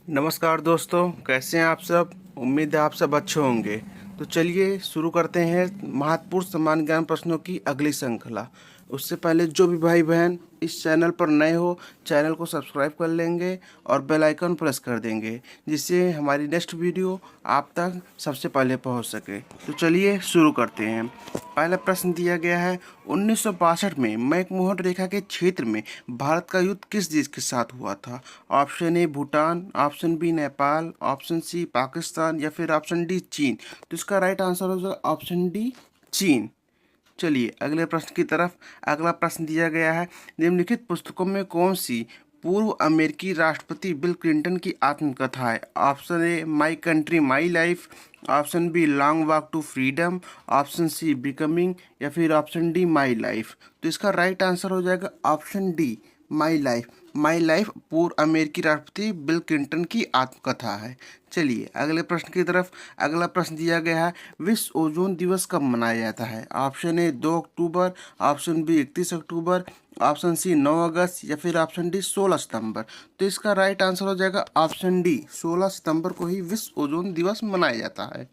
नमस्कार दोस्तों, कैसे हैं आप सब। उम्मीद है आप सब अच्छे होंगे। तो चलिए शुरू करते हैं महत्वपूर्ण सामान्य ज्ञान प्रश्नों की अगली श्रृंखला। उससे पहले जो भी भाई बहन इस चैनल पर नए हो, चैनल को सब्सक्राइब कर लेंगे और बेल आइकन प्रेस कर देंगे, जिससे हमारी नेक्स्ट वीडियो आप तक सबसे पहले पहुंच सके। तो चलिए शुरू करते हैं। पहला प्रश्न दिया गया है, 1962 में मैकमोहन रेखा के क्षेत्र में भारत का युद्ध किस देश के साथ हुआ था। Option A Bhutan, option B Nepal, option C Pakistan या फिर ऑप्शन डी चीन। तो इसका राइट आंसर हो जाएगा ऑप्शन डी चीन। चलिए अगले प्रश्न की तरफ। अगला प्रश्न दिया गया है, निम्नलिखित पुस्तकों में कौन सी पूर्व अमेरिकी राष्ट्रपति बिल क्लिंटन की आत्मकथा है। Option A my country my life, option B long walk to freedom, option C becoming या फिर ऑप्शन डी माई लाइफ। तो इसका राइट आंसर हो जाएगा option D my life. My life पूर्व अमेरिकी राष्ट्रपति बिल क्लिंटन की आत्मकथा है। चलिए अगले प्रश्न की तरफ। अगला प्रश्न दिया गया है, विश्व ओजोन दिवस कब मनाया जाता है। ऑप्शन ए 2 अक्टूबर, ऑप्शन बी 31 अक्टूबर, ऑप्शन सी 9 अगस्त या फिर ऑप्शन डी 16 सितंबर। तो इसका राइट आंसर हो जाएगा ऑप्शन डी 16 सितंबर को ही विश्व ओजोन दिवस मनाया जाता है।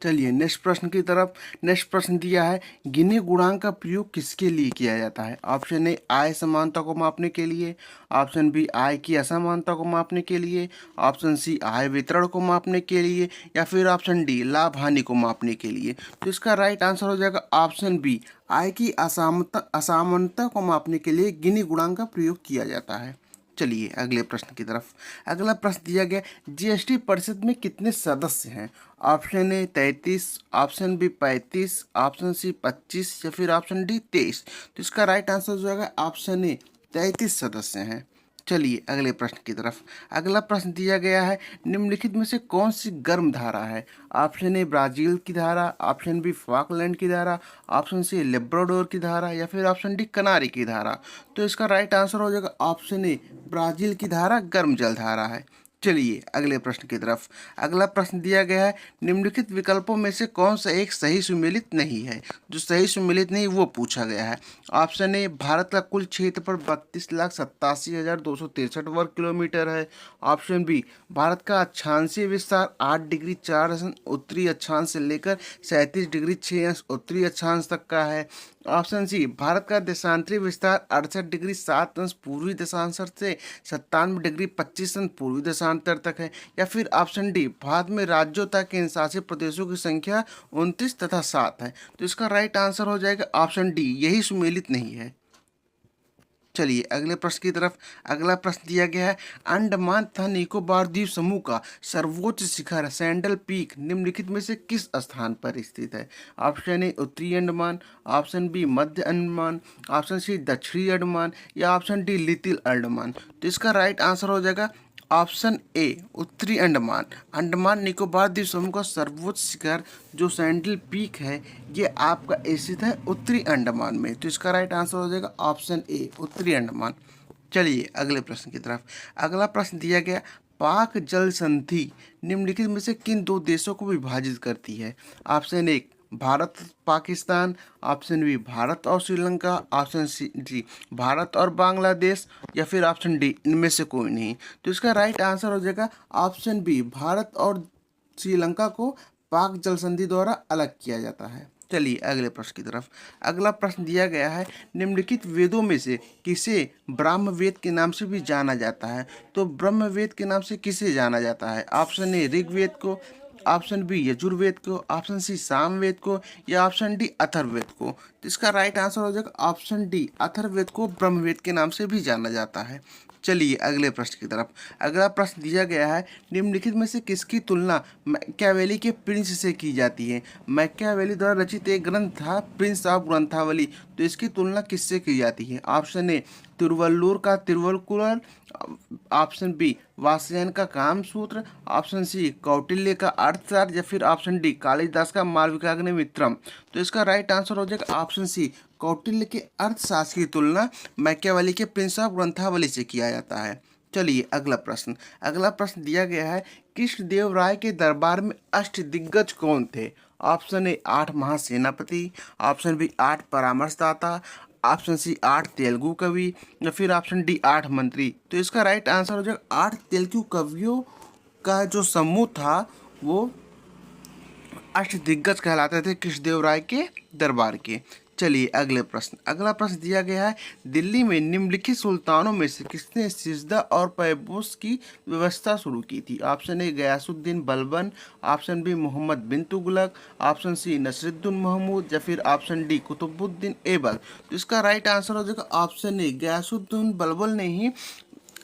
चलिए नेक्स्ट प्रश्न की तरफ। नेक्स्ट प्रश्न दिया है, गिने गुणांक का प्रयोग किसके लिए किया जाता है। ऑप्शन ए आय समानता को मापने के लिए, ऑप्शन बी आय की असमानता को मापने के लिए, ऑप्शन सी आय वितरण को मापने के लिए या फिर ऑप्शन डी लाभ हानि को मापने के लिए। तो इसका राइट आंसर हो जाएगा ऑप्शन बी आय की असमानता को मापने के लिए गिनी गुणांक का प्रयोग किया जाता है। चलिए अगले प्रश्न की तरफ। अगला प्रश्न दिया गया, जीएसटी परिषद में कितने सदस्य हैं। Option A 33, option B 35, option C 25 या फिर ऑप्शन डी 23। तो इसका राइट आंसर हो जाएगा ऑप्शन ए 33 सदस्य हैं। चलिए अगले प्रश्न की तरफ। अगला प्रश्न दिया गया है, निम्नलिखित में से कौन सी गर्म धारा है। ऑप्शन ए ब्राजील की धारा, ऑप्शन बी फॉकलैंड की धारा, ऑप्शन सी लेब्राडोर की धारा या फिर ऑप्शन डी कनारी की धारा। तो इसका राइट आंसर हो जाएगा ऑप्शन ए ब्राजील की धारा गर्म जल धारा है। चलिए अगले प्रश्न की तरफ। अगला प्रश्न दिया गया है, निम्नलिखित विकल्पों में से कौन सा एक सही सुमेलित नहीं है। जो सही सुमेलित नहीं वो पूछा गया है। ऑप्शन ए भारत का कुल क्षेत्रफल 32,87,263 वर्ग किलोमीटर है। ऑप्शन बी भारत का अक्षांशीय विस्तार 8 डिग्री 4 अंश उत्तरी अक्षांश से लेकर 37 डिग्री 6 अंश उत्तरी अक्षांश तक का है। ऑप्शन सी भारत का देशांतरी विस्तार 68 डिग्री 7 अंश पूर्वी देशांतर से 97 डिग्री 25 अंश पूर्वी देशांतर तक है। या फिर ऑप्शन डी भारत में राज्यों तक केंद्र शासित प्रदेशों की संख्या 29 तथा 7 है। तो इसका राइट आंसर हो जाएगा ऑप्शन डी, यही सुमेलित नहीं है। चलिए अगले प्रश्न की तरफ। अगला प्रश्न दिया गया है, अंडमान तथा निकोबार द्वीप समूह का सर्वोच्च शिखर सैंडल पीक निम्नलिखित में से किस स्थान पर स्थित है। ऑप्शन ए उत्तरी अंडमान, ऑप्शन बी मध्य अंडमान, ऑप्शन सी दक्षिणी अंडमान या ऑप्शन डी लिटिल अंडमान। तो इसका राइट आंसर हो जाएगा ऑप्शन ए उत्तरी अंडमान। अंडमान निकोबार द्वीप समूह का सर्वोच्च शिखर जो सैंडल पीक है ये आपका स्थित है उत्तरी अंडमान में। तो इसका राइट आंसर हो जाएगा ऑप्शन ए उत्तरी अंडमान। चलिए अगले प्रश्न की तरफ। अगला प्रश्न दिया गया, पाक जल संधि निम्नलिखित में से किन दो देशों को विभाजित करती है। Option A Bharat Pakistan, option B Bharat और श्रीलंका, ऑप्शन सी जी भारत और बांग्लादेश या फिर ऑप्शन डी इनमें से कोई नहीं। तो इसका राइट आंसर हो जाएगा ऑप्शन बी भारत और श्रीलंका को पाक जल संधि द्वारा अलग किया जाता है। चलिए अगले प्रश्न की तरफ। अगला प्रश्न दिया गया है, निम्नलिखित वेदों में से किसे ब्रह्म वेद के नाम से भी जाना जाता है। तो ब्रह्म वेद के नाम से किसे जाना जाता है। ऑप्शन ए ऋग्वेद को, ऑप्शन बी यजुर्वेद को, ऑप्शन सी सामवेद को या ऑप्शन डी अथर्ववेद को। तो इसका राइट आंसर हो जाएगा ऑप्शन डी अथर्ववेद को ब्रह्मवेद के नाम से भी जाना जाता है। चलिए अगले प्रश्न की तरफ। अगला प्रश्न दिया गया है, निम्नलिखित में से किसकी तुलना मैकियावेली के प्रिंस से की जाती है। मैकियावेली द्वारा रचित एक ग्रंथ था प्रिंस ऑफ ग्रंथावली। तो इसकी तुलना किससे की जाती है। ऑप्शन ए तिरुवल्लुर का तिरुवल्कुरल, ऑप्शन बी वात्स्यायन का कामसूत्र, ऑप्शन सी कौटिल्य का अर्थशास्त्र या फिर ऑप्शन डी कालिदास का मालविकाग्निमित्रम। तो इसका राइट आंसर हो जाएगा ऑप्शन सी कौटिल्य के अर्थशास्त्र की तुलना मैकियावेली के प्रिंस ऑफ ग्रंथावली से किया जाता है। चलिए अगला प्रश्न। अगला प्रश्न दिया गया है, कृष्णदेव राय के दरबार में अष्टदिग्गज कौन थे। ऑप्शन ए 8 महासेनापति, ऑप्शन बी 8 परामर्शदाता, ऑप्शन सी 8 तेलुगु कवि, या फिर ऑप्शन डी 8 मंत्री। तो इसका राइट आंसर हो जाएगा 8 तेलुगु कवियों का जो समूह था वो अष्टदिग्गज कहलाते थे कृष्णदेवराय के दरबार के। चलिए अगला प्रश्न दिया गया है, दिल्ली में निम्नलिखित सुल्तानों में से किसने सिजदा और पैबोस की व्यवस्था शुरू की थी? Option A Ghiyasuddin Balban, option B Mohammad bin Tughlaq, option C Nasiruddin Mahmud, या फिर ऑप्शन डी कुतुबुद्दीन ऐबक। तो इसका राइट आंसर हो जाएगा ऑप्शन ए गयासुद्दीन बलबन ने ही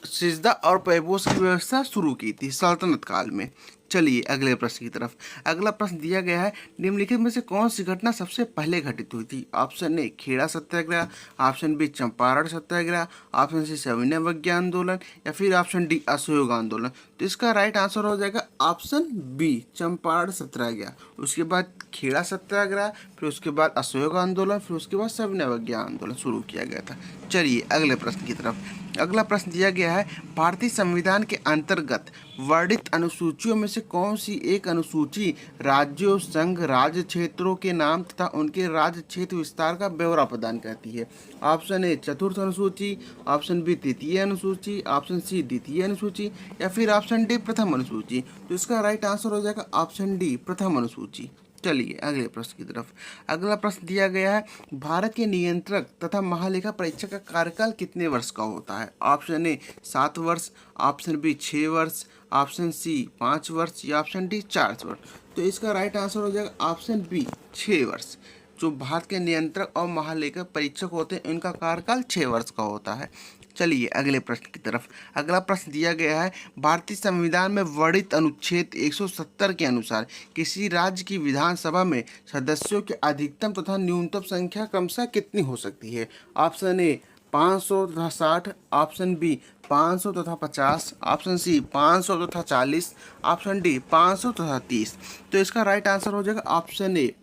सिजदा और पैबोस की व्यवस्था शुरू की थी सल्तनत काल में। चलिए अगले प्रश्न की तरफ। अगला प्रश्न दिया गया है, निम्नलिखित में से कौन सी घटना सबसे पहले घटित हुई थी? Option A Kheda Satyagraha, option B Champaran Satyagraha, option C सविनय अवज्ञा आंदोलन, या फिर ऑप्शन डी असहयोग आंदोलन। तो इसका राइट आंसर हो जाएगा ऑप्शन बी चंपारण सत्याग्रह। उसके बाद खेड़ा सत्याग्रह, फिर उसके बाद असहयोग आंदोलन, फिर उसके बाद सविनय अवज्ञा आंदोलन शुरू किया गया था। चलिए अगले प्रश्न की तरफ। अगला प्रश्न दिया गया है, भारतीय संविधान के अंतर्गत वर्णित अनुसूचियों में से कौन सी एक अनुसूची राज्यों, संघ, राज्य क्षेत्रों के नाम तथा उनके राज्य क्षेत्र विस्तार का ब्यौरा प्रदान करती है? ऑप्शन ए चतुर्थ अनुसूची, ऑप्शन बी तृतीय अनुसूची, ऑप्शन सी द्वितीय अनुसूची, या फिर ऑप्शन डी प्रथम अनुसूची। तो इसका राइट आंसर हो जाएगा ऑप्शन डी प्रथम अनुसूची। चलिए अगले प्रश्न की तरफ। अगला प्रश्न दिया गया है, भारत के नियंत्रक तथा महालेखा परीक्षक का कार्यकाल कितने वर्ष का होता है? ऑप्शन ए 7 वर्ष, ऑप्शन बी 6 वर्ष, ऑप्शन सी 5 वर्ष, या ऑप्शन डी 4 वर्ष। तो इसका राइट आंसर हो जाएगा ऑप्शन बी 6 वर्ष। जो भारत के नियंत्रक और महालेखा परीक्षक होते हैं उनका कार्यकाल 6 वर्ष का होता है। चलिए अगले प्रश्न की तरफ। अगला प्रश्न दिया गया है, भारतीय संविधान में वर्णित अनुच्छेद 170 के अनुसार किसी राज्य की विधानसभा में सदस्यों की अधिकतम तथा न्यूनतम संख्या क्रमशः कितनी हो सकती है? ऑप्शन ए 500 तथा 60, ऑप्शन बी 500 तथा 50, ऑप्शन सी 500 तथा 40, ऑप्शन डी 500 तथा 30। तो इसका राइट आंसर हो जाएगा ऑप्शन ए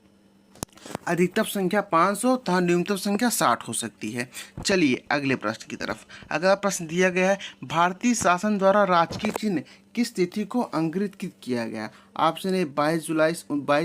अधिकतम संख्या 500 तथा न्यूनतम संख्या 60 हो सकती है। चलिए अगले प्रश्न की तरफ। अगला प्रश्न दिया गया है, भारतीय शासन द्वारा राजकीय चिन्ह किस तिथि को अंगीकृत किया गया? ऑप्शन ए 22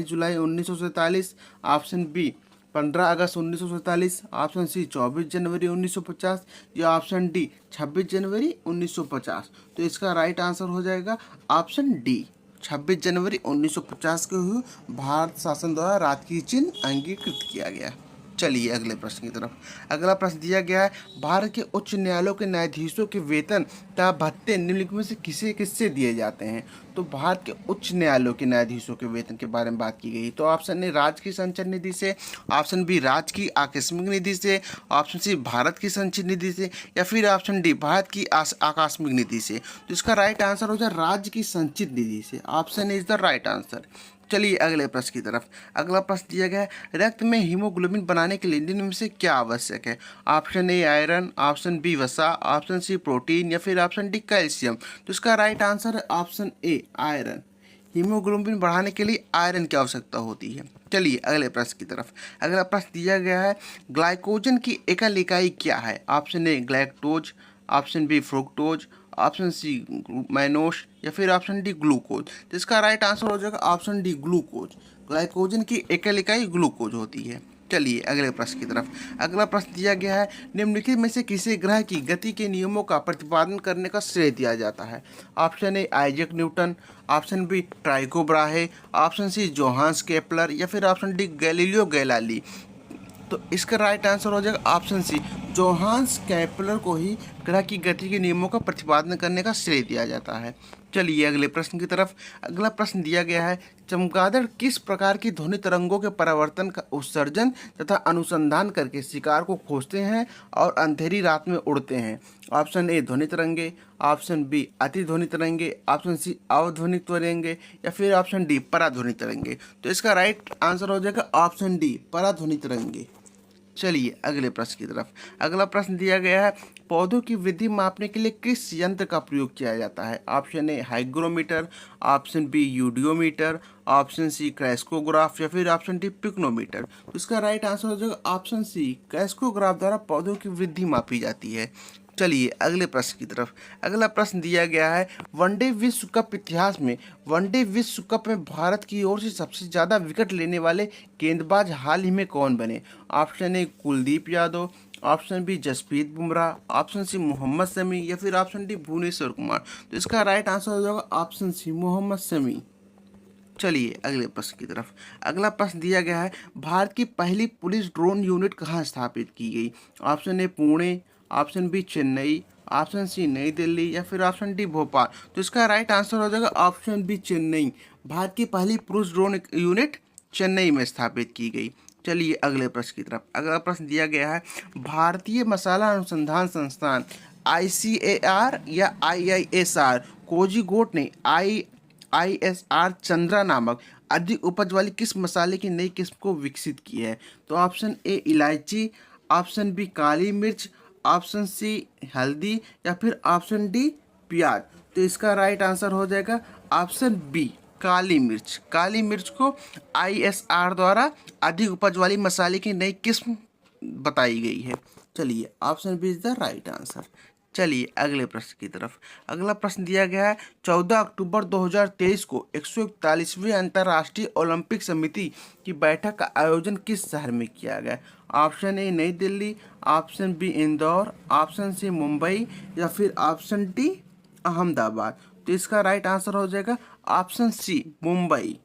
जुलाई 1947, ऑप्शन बी 15 अगस्त 1947, ऑप्शन सी 24 जनवरी 1950, या ऑप्शन डी 26 जनवरी 1950। तो इसका राइट आंसर हो जाएगा ऑप्शन डी 26 जनवरी 1950 को ही भारत शासन द्वारा राजकीय चिन्ह अंगीकृत किया गया। चलिए अगले प्रश्न की तरफ। अगला प्रश्न दिया गया है, भारत के उच्च न्यायालयों के न्यायाधीशों के वेतन तथा भत्ते निम्नलिखित में से किससे दिए जाते हैं? तो भारत के उच्च न्यायालयों के न्यायाधीशों के वेतन के बारे में बात की गई। तो ऑप्शन ए राज्य की संचय निधि से, ऑप्शन बी राज्य की आकस्मिक निधि से, ऑप्शन सी भारत की संचय निधि से, या फिर ऑप्शन डी भारत की आकस्मिक निधि से। तो इसका राइट आंसर हो जाए राज्य की संचित निधि से। Option A is the right answer. चलिए अगले प्रश्न की तरफ। अगला प्रश्न दिया गया है, रक्त में हीमोग्लोबिन बनाने के लिए निम्न में से क्या आवश्यक है? Option A iron, option B वसा, ऑप्शन सी प्रोटीन, या फिर ऑप्शन डी कैल्शियम। तो इसका राइट आंसर है ऑप्शन ए आयरन। हीमोग्लोबिन बढ़ाने के लिए आयरन की आवश्यकता होती है। चलिए अगले प्रश्न की तरफ। अगला प्रश्न दिया गया है, ग्लाइकोजन की एकल इकाई क्या है? Option A galactose, option B fructose, option C mannose, या फिर ऑप्शन डी ग्लूकोज। तो इसका राइट आंसर हो जाएगा ऑप्शन डी ग्लूकोज। ग्लाइकोजन की एकल इकाई ग्लूकोज होती है। चलिए अगले प्रश्न की तरफ। अगला प्रश्न दिया गया है, निम्नलिखित में से किसी ग्रह की गति के नियमों का प्रतिपादन करने का श्रेय दिया जाता है? Option A Isaac Newton, option B Tycho Brahe, option C Johannes Kepler, या फिर ऑप्शन डी गैलीलियो गैलीली। तो इसका राइट आंसर हो जाएगा ऑप्शन सी जोहान्स केपलर को ही ग्रह की गति के नियमों का प्रतिपादन करने का श्रेय दिया जाता है। चलिए अगले प्रश्न की तरफ। अगला प्रश्न दिया गया है, चमगादड़ किस प्रकार की ध्वनि तरंगों के परावर्तन का उत्सर्जन तथा अनुसंधान करके शिकार को खोजते हैं और अंधेरी रात में उड़ते हैं? ऑप्शन ए ध्वनि तरंगे, ऑप्शन बी अति ध्वनि तरंगे, ऑप्शन सी अवध्वनिक तरंगे, या फिर ऑप्शन डी पराध्वनि तरंगे। तो इसका राइट आंसर हो जाएगा ऑप्शन डी पराध्वनि तरंगे। चलिए अगले प्रश्न की तरफ। अगला प्रश्न दिया गया है, पौधों की वृद्धि मापने के लिए किस यंत्र का प्रयोग किया जाता है? Option A hygrometer, option B eudiometer, option C crescograph, या फिर ऑप्शन डी पिक्नोमीटर। तो इसका राइट आंसर हो जाएगा ऑप्शन सी क्रेस्कोग्राफ द्वारा पौधों की वृद्धि मापी जाती है। चलिए अगले प्रश्न की तरफ। अगला प्रश्न दिया गया है, वनडे विश्व कप इतिहास में वनडे विश्व कप में भारत की ओर से सबसे ज़्यादा विकेट लेने वाले गेंदबाज हाल ही में कौन बने? Option A Kuldeep Yadav, option B Jasprit Bumrah, option C Mohammed Shami या फिर ऑप्शन डी भुवनेश्वर कुमार। तो इसका राइट आंसर हो जाएगा ऑप्शन सी मोहम्मद शमी। चलिए अगले प्रश्न की तरफ। अगला प्रश्न दिया गया है, भारत की पहली पुलिस ड्रोन यूनिट कहाँ स्थापित की गई? Option A Pune, option B Chennai, option C New Delhi या फिर ऑप्शन डी भोपाल। तो इसका राइट आंसर हो जाएगा ऑप्शन बी चेन्नई। भारत की पहली पुलिस ड्रोन यूनिट चेन्नई में स्थापित की गई। चलिए अगले प्रश्न की तरफ। अगला प्रश्न दिया गया है, भारतीय मसाला अनुसंधान संस्थान ICAR या IISR कोझिकोड ने ISR चंद्रा नामक अधिक उपज वाली किस मसाले की नई किस्म को विकसित की है? तो ऑप्शन ए इलायची, ऑप्शन बी काली मिर्च, ऑप्शन सी हल्दी या फिर ऑप्शन डी प्याज। तो इसका राइट आंसर हो जाएगा ऑप्शन बी काली मिर्च। काली मिर्च को ISR द्वारा अधिक उपज वाली मसाले की नई किस्म बताई गई है। चलिए option B is the right answer. चलिए अगले प्रश्न की तरफ। अगला प्रश्न दिया गया है, 14 अक्टूबर 2023 को 141वीं अंतर्राष्ट्रीय ओलंपिक समिति की बैठक का आयोजन किस शहर में किया गया? Option A New Delhi, option B Indore, option C Mumbai या फिर ऑप्शन डी अहमदाबाद। तो इसका राइट आंसर हो जाएगा ऑप्शन सी मुंबई।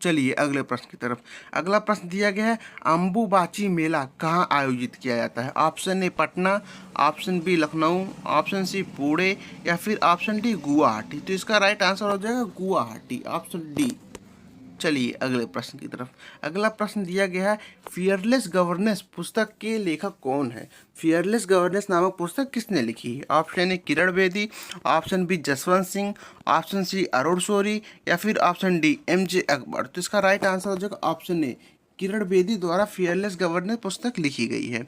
चलिए अगले प्रश्न की तरफ। अगला प्रश्न दिया गया है, अम्बुबाची मेला कहाँ आयोजित किया जाता है? Option A Patna, option B Lucknow, option C Pune या फिर ऑप्शन डी गुवाहाटी। तो इसका राइट आंसर हो जाएगा गुवाहाटी, ऑप्शन डी। चलिए अगले प्रश्न की तरफ। अगला प्रश्न दिया गया है, फियरलेस गवर्नेंस पुस्तक के लेखक कौन है? फियरलेस गवर्नेंस नामक पुस्तक किसने लिखी है? Option A Kiran Bedi, option B Jaswant Singh, option C Arun Shourie या फिर ऑप्शन डी MJ अकबर। तो इसका राइट आंसर हो जाएगा ऑप्शन ए किरण बेदी द्वारा फियरलेस गवर्नेंस पुस्तक लिखी गई है।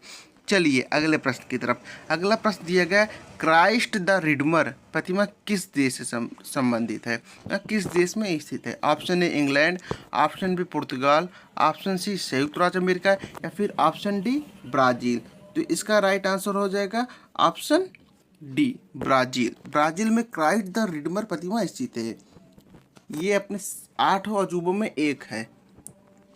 चलिए अगले प्रश्न की तरफ। अगला प्रश्न दिया गया, क्राइस्ट द रिडमर प्रतिमा किस देश से संबंधित है, किस देश में स्थित है? Option A England, option B पुर्तगाल, ऑप्शन सी संयुक्त राज्य अमेरिका या फिर ऑप्शन डी ब्राजील। तो इसका राइट आंसर हो जाएगा ऑप्शन डी ब्राजील। ब्राजील में क्राइस्ट द रिडमर प्रतिमा स्थित है। ये अपने 8 अजूबों में एक है।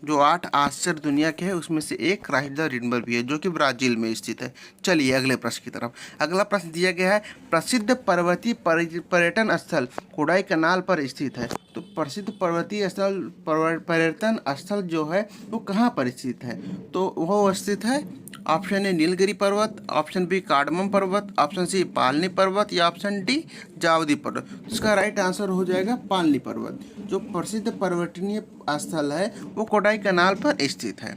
जो 8 आश्चर्य दुनिया के हैं उसमें से एक क्राइस्ट द रिडमर भी है, जो कि ब्राजील में स्थित है। चलिए अगले प्रश्न की तरफ। अगला प्रश्न दिया गया है, प्रसिद्ध पर्वतीय पर्यटन स्थल कोडाई कनाल पर स्थित है। तो प्रसिद्ध पर्वतीय स्थल पर्यटन स्थल जो है वो कहाँ पर स्थित है? तो वो स्थित है ऑप्शन ए नीलगिरी पर्वत, ऑप्शन बी कार्डमम पर्वत, ऑप्शन सी पालनी पर्वत या ऑप्शन डी जावदी पर्वत। इसका राइट आंसर हो जाएगा पालनी पर्वत। जो प्रसिद्ध पर्यटनीय स्थल है वो कोडाई कनाल पर स्थित है।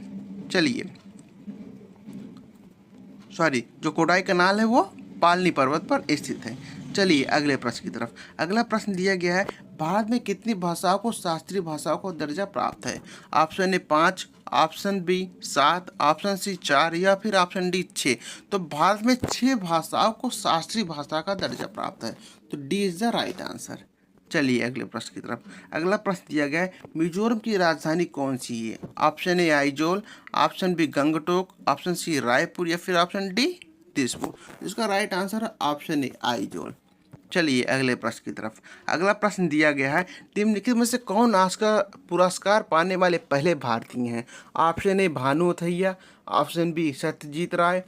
चलिए जो कोडाई कनाल है वो पालनी पर्वत पर स्थित है। चलिए अगले प्रश्न की तरफ। अगला प्रश्न दिया गया है, भारत में कितनी भाषाओं को शास्त्रीय भाषाओं को दर्जा प्राप्त है? Option A 5, option B 7, option C 4 या फिर ऑप्शन डी 6। तो भारत में 6 भाषाओं को शास्त्रीय भाषा का दर्जा प्राप्त है। तो D is the right answer. चलिए अगले प्रश्न की तरफ। अगला प्रश्न दिया गया है, मिजोरम की राजधानी कौन सी है? Option A Aizawl, option B Gangtok, option C Raipur या फिर ऑप्शन डी दिसपुर। इसका राइट आंसर है ऑप्शन ए आइजोल। चलिए अगले प्रश्न की तरफ। अगला प्रश्न दिया गया है, निम्नलिखित में से कौन ऑस्कर पुरस्कार पाने वाले पहले भारतीय हैं? Option A Bhanu Athaiya, option B Satyajit Ray,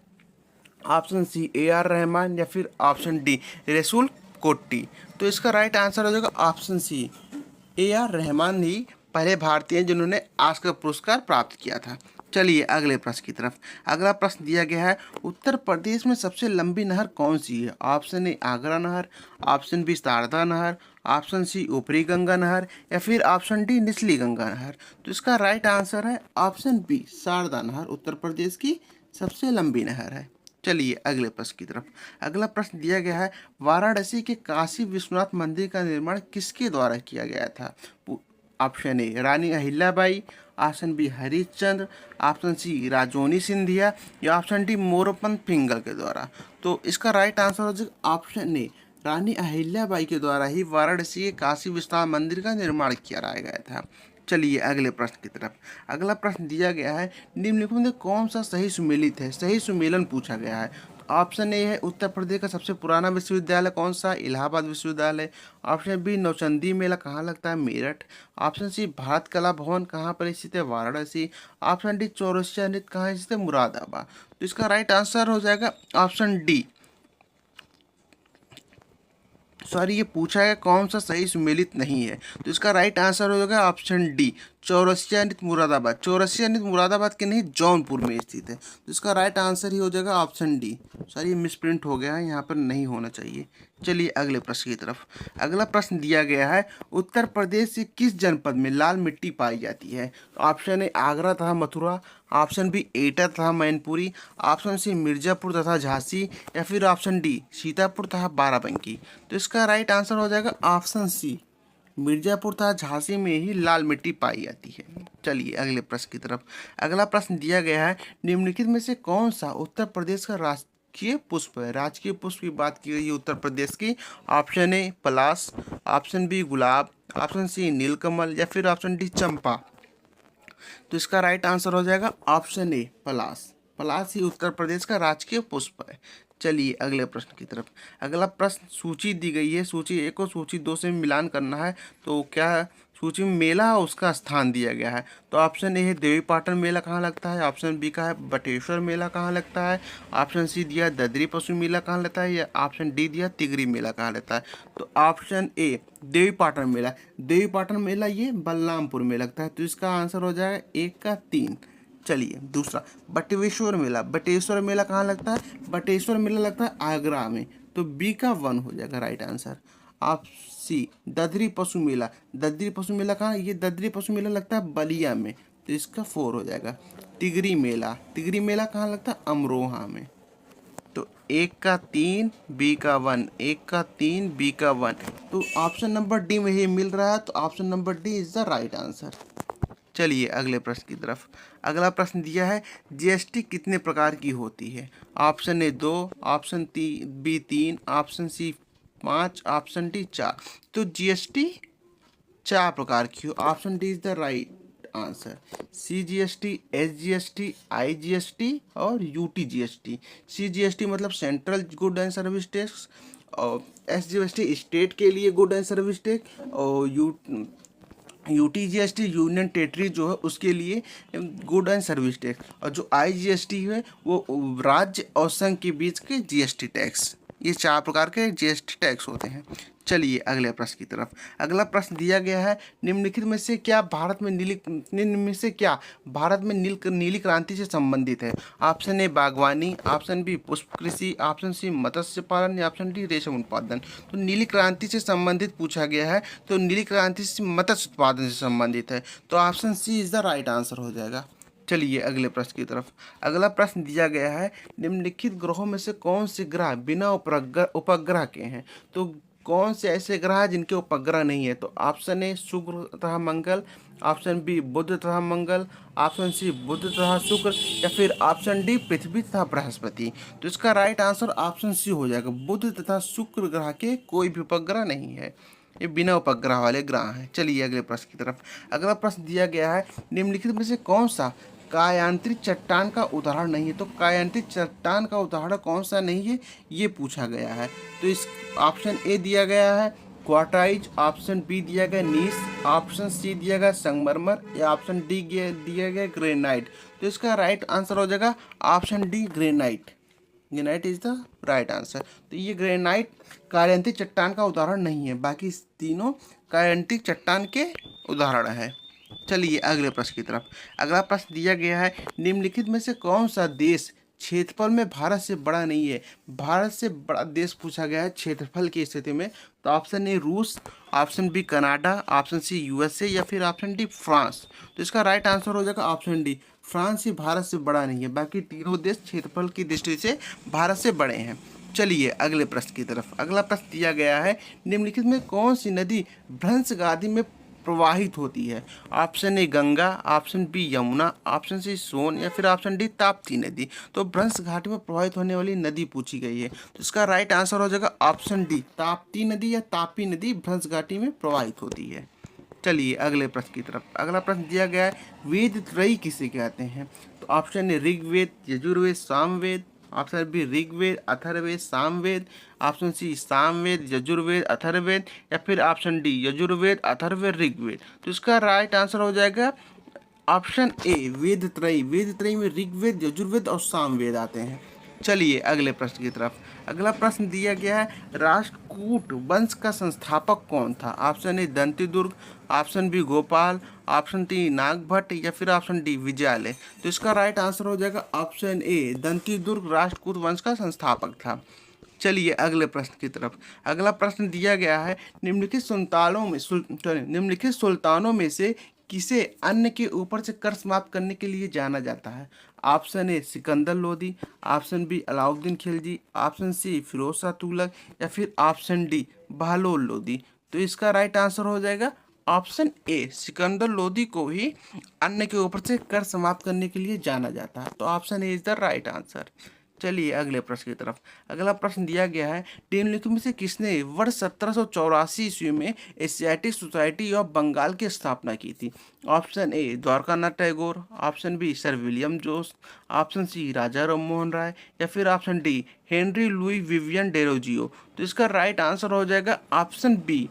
option C AR Rahman या फिर ऑप्शन डी रसूल कोट्टी। तो इसका राइट आंसर हो जाएगा ऑप्शन सी AR रहमान ही पहले भारतीय हैं जिन्होंने ऑस्कर पुरस्कार प्राप्त किया था। चलिए अगले प्रश्न की तरफ। अगला प्रश्न दिया गया है, उत्तर प्रदेश में सबसे लंबी नहर कौन सी है? ऑप्शन ए आगरा नहर, ऑप्शन बी शारदा नहर, ऑप्शन सी ऊपरी गंगा नहर या फिर ऑप्शन डी निचली गंगा नहर। तो इसका राइट आंसर है ऑप्शन बी शारदा नहर उत्तर प्रदेश की सबसे लंबी नहर है। चलिए अगले प्रश्न की तरफ। अगला प्रश्न दिया गया है, वाराणसी के काशी विश्वनाथ मंदिर का निर्माण किसके द्वारा किया गया था? Option A Rani Ahilyabai, option B Harishchandra, option C Rajoni Scindia या ऑप्शन डी मोरोपंत पिंगल के द्वारा। तो इसका राइट आंसर हो जाएगा ऑप्शन ए रानी अहिल्याबाई के द्वारा ही वाराणसी के काशी विश्वनाथ मंदिर का निर्माण किया गया था। चलिए अगले प्रश्न की तरफ। अगला प्रश्न दिया गया है, निम्नलिखित में कौन सा सही सुमेलित है? सही सुमेलन पूछा गया है। ऑप्शन ए है उत्तर प्रदेश का सबसे पुराना विश्वविद्यालय कौन सा? इलाहाबाद विश्वविद्यालय। ऑप्शन बी नौचंदी मेला कहाँ लगता है? मेरठ। ऑप्शन सी भारत कला भवन कहाँ पर स्थित है? वाराणसी। ऑप्शन डी चौरसिया नृत्य कहाँ स्थित है? मुरादाबाद। तो इसका राइट आंसर हो जाएगा ऑप्शन डी। सॉरी, ये पूछा है कौन सा सही सुमेलित नहीं है, तो इसका राइट आंसर हो जाएगा ऑप्शन डी चौरसिया नृत्य मुरादाबाद। चौरसिया नृत्य मुरादाबाद के नहीं जौनपुर में स्थित है, तो इसका राइट आंसर ही हो जाएगा ऑप्शन डी। सॉरी, ये मिसप्रिंट हो गया है, यहाँ पर नहीं होना चाहिए। चलिए अगले प्रश्न की तरफ। अगला प्रश्न दिया गया है उत्तर प्रदेश के किस जनपद में लाल मिट्टी पाई जाती है? तो ऑप्शन ए आगरा तथा मथुरा, ऑप्शन बी एटा तथा मैनपुरी, ऑप्शन सी मिर्जापुर तथा झांसी, या फिर ऑप्शन डी सीतापुर तथा बाराबंकी। तो इसका राइट आंसर हो जाएगा ऑप्शन सी मिर्जापुर तथा झांसी में ही लाल मिट्टी पाई जाती है। चलिए अगले प्रश्न की तरफ। अगला प्रश्न दिया गया है निम्नलिखित में से कौन सा उत्तर प्रदेश का राजकीय पुष्प है? राजकीय पुष्प की बात की गई है उत्तर प्रदेश की। ऑप्शन ए पलाश, ऑप्शन बी गुलाब, ऑप्शन सी नीलकमल, या फिर ऑप्शन डी चंपा। तो इसका राइट आंसर हो जाएगा ऑप्शन ए पलाश। पलाश ही उत्तर प्रदेश का राजकीय पुष्प है। चलिए अगले प्रश्न की तरफ। अगला प्रश्न सूची दी गई है, सूची 1 और सूची 2 से मिलान करना है। तो क्या सूची में मेला उसका स्थान दिया गया है? तो ऑप्शन ए है देवीपाटन मेला कहाँ लगता है, ऑप्शन बी का है बटेश्वर मेला कहाँ लगता है, ऑप्शन सी दिया ददरी पशु मेला कहाँ लगता है, या ऑप्शन डी दिया तिगरी मेला कहाँ लगता है। तो ऑप्शन ए देवीपाटन मेला। देवीपाटन मेला ये बलरामपुर में लगता है, तो इसका आंसर हो जाएगा 1 का 3। चलिए दूसरा बटेश्वर मेला। बटेश्वर मेला कहाँ लगता है? बटेश्वर मेला लगता है आगरा में, तो बी का 1 हो जाएगा राइट आंसर। आप सी ददरी पशु मेला। ददरी पशु मेला कहाँ? ये ददरी पशु मेला लगता है बलिया में, तो इसका 4 हो जाएगा। तिगरी मेला। तिगरी मेला कहाँ लगता है? अमरोहा में। तो 1 का 3 बी का 1, 1 का 3 बी का 1। तो ऑप्शन नंबर डी में ही मिल रहा है, तो option number D is the right answer. चलिए अगले प्रश्न की तरफ। अगला प्रश्न दिया है जीएसटी कितने प्रकार की होती है? Option A 2, option B 3, option C 5, option D 4। तो जीएसटी 4 प्रकार की हो। Option D is the right answer. CGST, SGST, IGST और UTGST। CGST मतलब central good and service tax, और SGST स्टेट के लिए गुड एंड सर्विस टैक्स, और UTGST यूनियन टेरिटरी जो है उसके लिए गुड एंड सर्विस टैक्स, और जो IGST है वो राज्य और संघ के बीच के GST टैक्स। ये 4 प्रकार के GST टैक्स होते हैं। चलिए अगले प्रश्न की तरफ। अगला प्रश्न दिया गया है निम्नलिखित में से क्या भारत में नीली क्रांति से संबंधित है? ऑप्शन ए बागवानी, ऑप्शन बी पुष्प कृषि, ऑप्शन सी मत्स्य पालन, या ऑप्शन डी रेशम उत्पादन। तो नीली क्रांति से संबंधित पूछा गया है, तो नीली क्रांति से मत्स्य उत्पादन से संबंधित है, तो option C is the right answer हो जाएगा। चलिए अगले प्रश्न की तरफ। अगला प्रश्न दिया गया है निम्नलिखित ग्रहों में से कौन से ग्रह बिना उपग्रह के हैं? तो कौन से ऐसे ग्रह जिनके उपग्रह नहीं है? तो ऑप्शन ए शुक्र तथा मंगल, ऑप्शन बी बुध तथा मंगल, ऑप्शन सी बुध तथा शुक्र, या फिर ऑप्शन डी पृथ्वी तथा बृहस्पति। तो इसका राइट आंसर ऑप्शन सी हो जाएगा। बुध तथा शुक्र ग्रह के कोई भी उपग्रह नहीं है, ये बिना उपग्रह वाले ग्रह हैं। चलिए अगले प्रश्न की तरफ। अगला प्रश्न दिया गया है निम्नलिखित में से कौन सा कायांत्रिक चट्टान का उदाहरण नहीं है? तो कायांत्रिक चट्टान का उदाहरण कौन सा नहीं है, ये पूछा गया है। तो इस ऑप्शन ए दिया गया है क्वार्टाइज, ऑप्शन बी दिया गया नीस, ऑप्शन सी दिया गया संगमरमर, या ऑप्शन डी दिया गया ग्रेनाइट। तो इसका राइट आंसर हो जाएगा option D granite. Granite is the right answer. तो ये ग्रेनाइट कायांत्रिक चट्टान का उदाहरण नहीं है, बाकी तीनों कायांत्रिक चट्टान के उदाहरण है। चलिए अगले प्रश्न की तरफ। अगला प्रश्न दिया गया है निम्नलिखित में से कौन सा देश क्षेत्रफल में भारत से बड़ा नहीं है? भारत से बड़ा देश पूछा गया है क्षेत्रफल की स्थिति में। तो ऑप्शन ए रूस, option B Canada, option C USA, या फिर ऑप्शन डी फ्रांस। तो इसका राइट आंसर हो जाएगा ऑप्शन डी फ्रांस ही भारत से बड़ा नहीं है, बाकी तीनों देश क्षेत्रफल की दृष्टि से भारत से बड़े हैं। चलिए अगले प्रश्न की तरफ। अगला प्रश्न दिया गया है निम्नलिखित में कौन सी नदी भ्रंश घाटी में प्रवाहित होती है? Option A Ganga, option B Yamuna, option C Son, या फिर ऑप्शन डी ताप्ती नदी। तो भ्रंश घाटी में प्रवाहित होने वाली नदी पूछी गई है, तो इसका राइट आंसर हो जाएगा ऑप्शन डी ताप्ती नदी या तापी नदी भ्रंश घाटी में प्रवाहित होती है। चलिए अगले प्रश्न की तरफ। अगला प्रश्न दिया गया है वेद त्रयी किसे कहते हैं? तो option A Rigveda, Yajurveda, Samaveda, option B Rigveda, Atharvaveda, Samaveda, option C Samaveda, Yajurveda, Atharvaveda, या फिर ऑप्शन डी यजुर्वेद, अथर्ववेद, ऋग्वेद। तो इसका राइट आंसर हो जाएगा ऑप्शन ए वेदत्रयी। वेदत्रयी में ऋग्वेद, यजुर्वेद और सामवेद आते हैं। चलिए अगले प्रश्न की तरफ। अगला प्रश्न दिया गया है, राष्ट्रकूट वंश का संस्थापक कौन था? Option A Dantidurga, option B Gopal, option D Nagabhata, या फिर ऑप्शन डी विजयालय। तो इसका राइट आंसर हो जाएगा ऑप्शन ए दंतिदुर्ग राष्ट्रकूट वंश का संस्थापक था। चलिए अगले प्रश्न की तरफ। अगला प्रश्न दिया गया है, निम्नलिखित सुल्तानों में से किसे अन्य के ऊपर से कर समाप्त करने के लिए जाना जाता है? Option A Sikandar Lodi, option B Alauddin Khilji, option C Firoz Shah Tughlaq, या फिर ऑप्शन डी बहलोल लोदी। तो इसका राइट आंसर हो जाएगा ऑप्शन ए सिकंदर लोदी को ही अन्य के ऊपर से कर समाप्त करने के लिए जाना जाता है। तो option A is the right answer. चलिए अगले प्रश्न की तरफ। अगला प्रश्न दिया गया है, निम्नलिखित में से किसने वर्ष 1784 ईस्वी में एशियाटिक सोसाइटी ऑफ बंगाल की स्थापना की थी? Option A Dwarkanath Tagore, option B sir William जोस, ऑप्शन सी राजा राममोहन राय, या फिर ऑप्शन डी हेनरी लुई विवियन डेरोजियो। तो इसका राइट आंसर हो जाएगा option B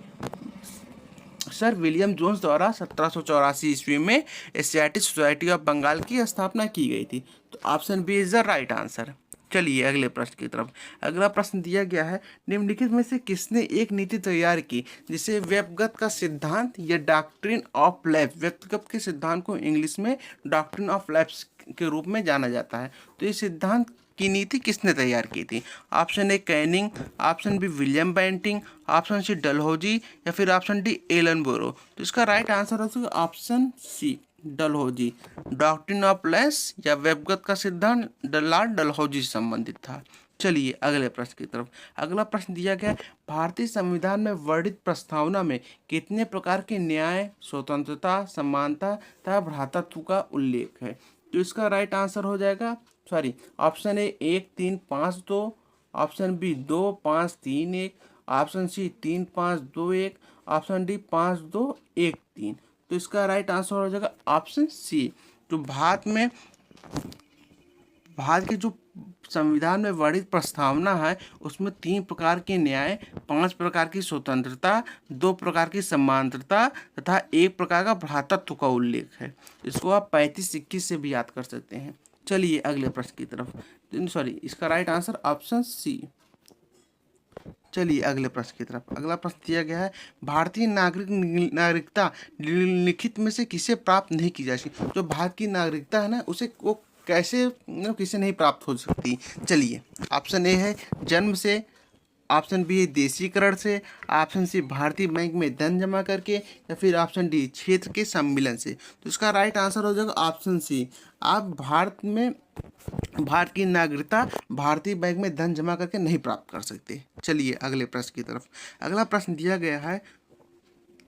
sir William Jones द्वारा 1784 ईस्वी में एशियाटिक सोसाइटी ऑफ बंगाल की स्थापना की गई थी। तो option B is the right answer. चलिए अगले प्रश्न की तरफ। अगला प्रश्न दिया गया है, निम्नलिखित में से किसने एक नीति तैयार की जिसे व्यक्तिगत का सिद्धांत या डॉक्ट्रिन ऑफ लैब्स, व्यक्तिगत के सिद्धांत को इंग्लिश में डॉक्ट्रिन ऑफ लैब्स के रूप में जाना जाता है। तो ये सिद्धांत की नीति किसने तैयार की थी? Option A Canning, option B William Bentinck, option C Dalhousie, या फिर ऑप्शन डी एलन बोरो। तो इसका राइट आंसर हो option C Dalhousie. Doctrine of lapse या व्यक्तिगत का सिद्धांत लॉर्ड डलहौजी से संबंधित था। चलिए अगले प्रश्न की तरफ। अगला प्रश्न दिया गया, भारतीय संविधान में वर्णित प्रस्तावना में कितने प्रकार के न्याय, स्वतंत्रता, समानता तथा भ्रातृत्व का उल्लेख है? तो इसका राइट आंसर हो जाएगा option A 1 3 5 2, option B 2 5 3 1, option C 3 5 2 1, option D 5 2 1 3। तो इसका राइट आंसर हो जाएगा ऑप्शन सी। तो भारत के जो संविधान में वर्णित प्रस्तावना है उसमें 3 प्रकार के न्याय, 5 प्रकार की स्वतंत्रता, 2 प्रकार की समानता तथा 1 प्रकार का भ्रातृत्व का उल्लेख है। इसको आप 35-21 से भी याद कर सकते हैं। चलिए अगले प्रश्न की तरफ। इसका राइट आंसर ऑप्शन सी। चलिए अगले प्रश्न की तरफ। अगला प्रश्न दिया गया है, भारतीय नागरिकता निम्नलिखित में से किसे प्राप्त नहीं की जा सकती? जो भारत की नागरिकता है ना उसे वो कैसे किसे नहीं प्राप्त हो सकती? चलिए ऑप्शन ए है जन्म से, ऑप्शन बी है देशीकरण से, ऑप्शन सी भारतीय बैंक में धन जमा करके, या फिर ऑप्शन डी क्षेत्र के सम्मिलन से। तो इसका राइट आंसर हो जाएगा ऑप्शन सी। आप भारत की नागरिकता भारतीय बैंक में धन जमा करके नहीं प्राप्त कर सकते। चलिए अगले प्रश्न की तरफ। अगला प्रश्न दिया गया है,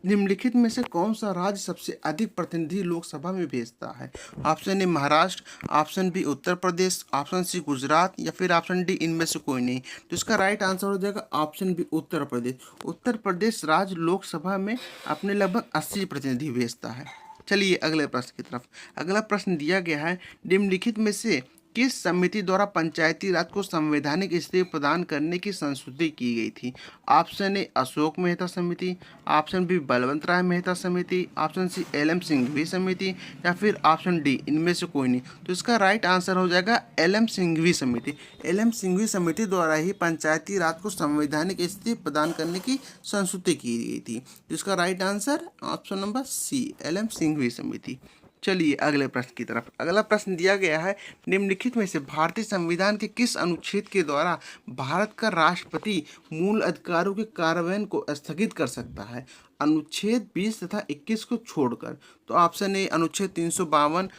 निम्नलिखित में से कौन सा राज्य सबसे अधिक प्रतिनिधि लोकसभा में भेजता है? ऑप्शन ए Maharashtra, option B Uttar Pradesh, option C Gujarat, या फिर ऑप्शन डी इनमें से कोई नहीं। तो इसका राइट आंसर हो जाएगा ऑप्शन बी उत्तर प्रदेश। उत्तर प्रदेश राज्य लोकसभा में अपने लगभग 80 प्रतिनिधि भेजता है। चलिए अगले प्रश्न की तरफ। अगला प्रश्न दिया गया है, निम्नलिखित में से किस समिति द्वारा पंचायती राज को संवैधानिक स्थिति प्रदान करने की संस्तुति की गई थी? ऑप्शन ए अशोक मेहता समिति, ऑप्शन बी बलवंत राय मेहता समिति, ऑप्शन सी एल.एम. सिंघवी समिति, या फिर ऑप्शन डी इनमें से कोई नहीं। तो इसका राइट आंसर हो जाएगा एल.एम. सिंघवी समिति। एल.एम. सिंघवी समिति द्वारा ही पंचायती राज को संवैधानिक स्थिति प्रदान करने की संस्तुति की गई थी। तो इसका right answer option number C L M. Singhvi समिति। चलिए अगले प्रश्न की तरफ। अगला प्रश्न दिया गया है, निम्नलिखित में से भारतीय संविधान के किस अनुच्छेद के द्वारा भारत का राष्ट्रपति मूल अधिकारों के कार्यान्वयन को स्थगित कर सकता है? अनुच्छेद 20 तथा 21 को छोड़कर। तो ऑप्शन ए अनुच्छेद 352,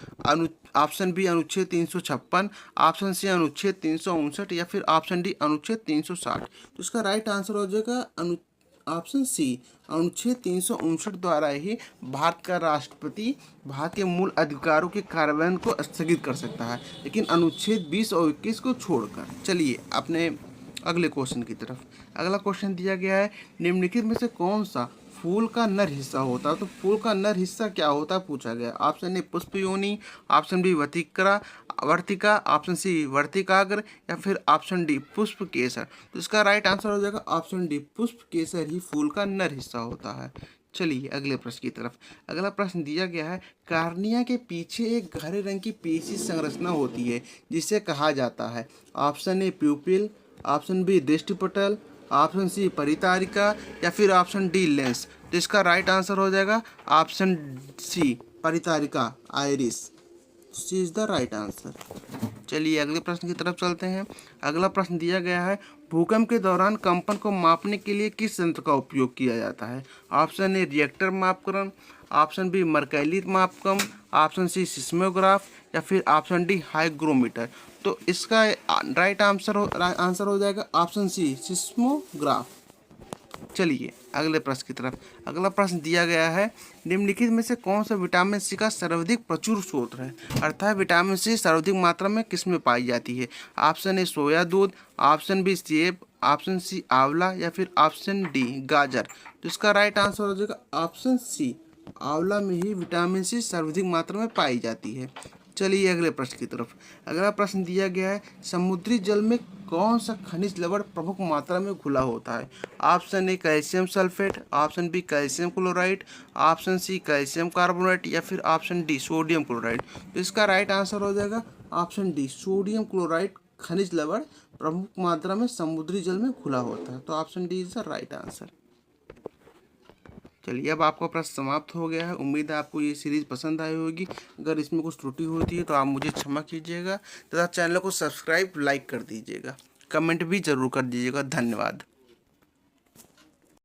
ऑप्शन बी अनुच्छेद 356, ऑप्शन सी अनुच्छेद 359, या फिर ऑप्शन डी अनुच्छेद 360। तो इसका राइट आंसर हो जाएगा ऑप्शन सी अनुच्छेद 359 द्वारा ही भारत का राष्ट्रपति भारत के मूल अधिकारों के कार्यान्वयन को स्थगित कर सकता है, लेकिन अनुच्छेद 20 और 21 को छोड़कर। चलिए अपने अगले क्वेश्चन की तरफ। अगला क्वेश्चन दिया गया है, निम्नलिखित में से कौन सा फूल का नर हिस्सा होता है। तो फूल का नर हिस्सा क्या होता है पूछा गया। ऑप्शन ए पुष्प योनि, ऑप्शन बी वर्तिका, ऑप्शन सी वर्तिकाग्र, या फिर ऑप्शन डी पुष्प केसर। तो इसका राइट आंसर हो जाएगा ऑप्शन डी, पुष्प केसर ही फूल का नर हिस्सा होता है। चलिए अगले प्रश्न की तरफ। अगला प्रश्न दिया गया है, कार्निया के पीछे एक गहरे रंग की पेशी संरचना होती है जिसे कहा जाता है। Option A pupil, option B दृष्टिपटल, ऑप्शन सी परितारिका, या फिर ऑप्शन डी लेंस। तो इसका राइट आंसर हो जाएगा ऑप्शन सी परितारिका, iris. C is the right answer. चलिए अगले प्रश्न की तरफ चलते हैं। अगला प्रश्न दिया गया है, भूकंप के दौरान कंपन को मापने के लिए किस यंत्र का उपयोग किया जाता है। ऑप्शन ए रिएक्टर मापकरण, ऑप्शन बी मरकैली मापकम, ऑप्शन सी सिस्मोग्राफ, या फिर ऑप्शन डी हाइग्रोमीटर। तो इसका राइट आंसर हो जाएगा ऑप्शन सी सिस्मोग्राफ। चलिए अगले प्रश्न की तरफ। अगला प्रश्न दिया गया है, निम्नलिखित में से कौन सा विटामिन सी का सर्वाधिक प्रचुर स्रोत है। अर्थात विटामिन सी सर्वाधिक मात्रा में किस में पाई जाती है। ऑप्शन ए सोया दूध, ऑप्शन बी सेब, ऑप्शन सी आंवला, या फिर ऑप्शन डी गाजर। तो इसका राइट आंसर हो जाएगा ऑप्शन सी, आंवला में ही विटामिन सी सर्वाधिक मात्रा में पाई जाती है। चलिए अगले प्रश्न की तरफ। अगला प्रश्न दिया गया है, समुद्री जल में कौन सा खनिज लवण प्रमुख मात्रा में घुला होता है। Option A calcium sulphate, option B calcium chloride, option C calcium carbonate, या फिर ऑप्शन डी सोडियम क्लोराइड। तो इसका राइट आंसर हो जाएगा ऑप्शन डी, सोडियम क्लोराइड खनिज लवण प्रमुख मात्रा में समुद्री जल में घुला होता है। तो option D is the right answer. चलिए अब आपका प्रश्न समाप्त हो गया है। उम्मीद है आपको ये सीरीज़ पसंद आई होगी। अगर इसमें कुछ त्रुटि होती है तो आप मुझे क्षमा कीजिएगा तथा चैनल को सब्सक्राइब लाइक कर दीजिएगा, कमेंट भी ज़रूर कर दीजिएगा। धन्यवाद।